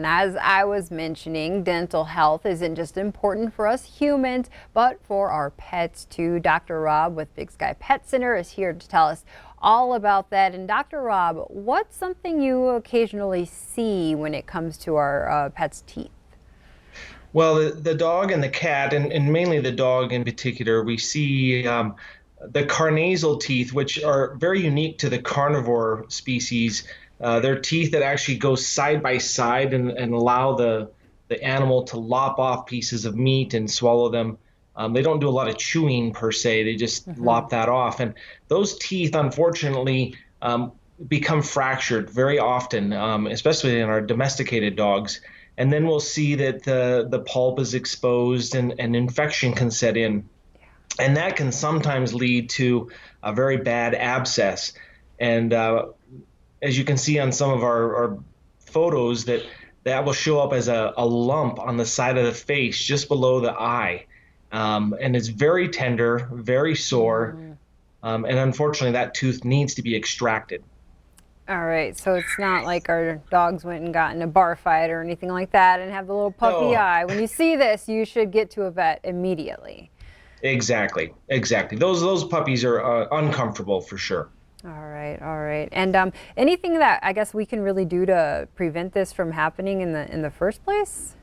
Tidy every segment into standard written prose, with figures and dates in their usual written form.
And as I was mentioning, dental health isn't just important for us humans, but for our pets too. Dr. Rob with Big Sky Pet Center is here to tell us all about that. And Dr. Rob, what's something you occasionally see when it comes to our pets' teeth? Well, the dog and the cat, and mainly the dog in particular, we see the carnasal teeth, which are very unique to the carnivore species. They're teeth that actually go side by side and allow the animal to lop off pieces of meat and swallow them. They don't do a lot of chewing per se, they just Hmm. lop that off. And those teeth, unfortunately, become fractured very often, especially in our domesticated dogs. And then we'll see that the pulp is exposed and infection can set in. And that can sometimes lead to a very bad abscess. And as you can see on some of our photos, that will show up as a lump on the side of the face just below the eye. And it's very tender, very sore. Mm. And unfortunately, that tooth needs to be extracted. All right, so it's not like our dogs went and got in a bar fight or anything like that and have the little puffy No, eye. When you see this, you should get to a vet immediately. exactly, exactly. Those puppies are uncomfortable for sure. All right, all right. And anything that I guess we can really do to prevent this from happening in the first place?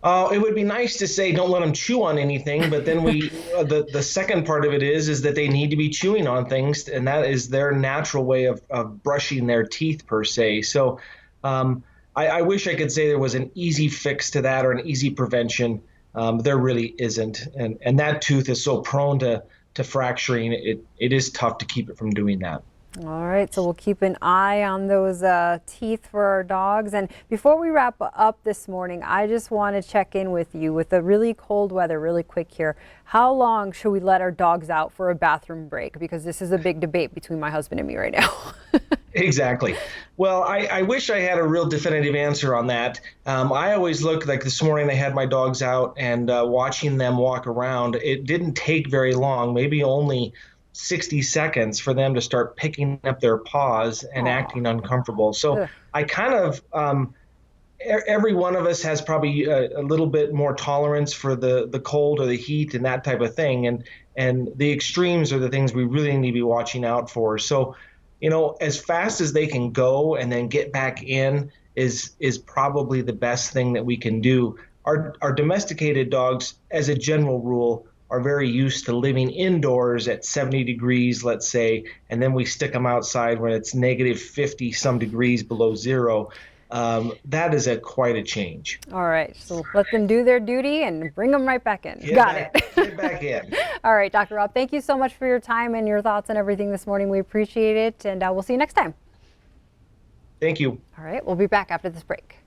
It would be nice to say don't let them chew on anything, but then the second part of it is that they need to be chewing on things, and that is their natural way of brushing their teeth per se. So I wish I could say there was an easy fix to that or an easy prevention. There really isn't, and that tooth is so prone to fracturing. It is tough to keep it from doing that. All right, so we'll keep an eye on those teeth for our dogs. And before we wrap up this morning, I just want to check in with you with the really cold weather, really quick here. How long should we let our dogs out for a bathroom break? Because this is a big debate between my husband and me right now. Exactly. Well, I wish I had a real definitive answer on that. I always look like this morning I had my dogs out and watching them walk around. It didn't take very long, maybe only 60 seconds for them to start picking up their paws and Aw. acting uncomfortable. So Ugh. I kind of, every one of us has probably a little bit more tolerance for the cold or the heat and that type of thing. And the extremes are the things we really need to be watching out for. So as fast as they can go and then get back in is probably the best thing that we can do. Our domesticated dogs, as a general rule, are very used to living indoors at 70 degrees, let's say, and then we stick them outside when it's negative 50 some degrees below zero. That is quite a change. All right, so let them do their duty and bring them right back in. Get Got it. back, get back in. All right, Dr. Rob, thank you so much for your time and your thoughts and everything this morning. We appreciate it, and we'll see you next time. Thank you. All right, we'll be back after this break.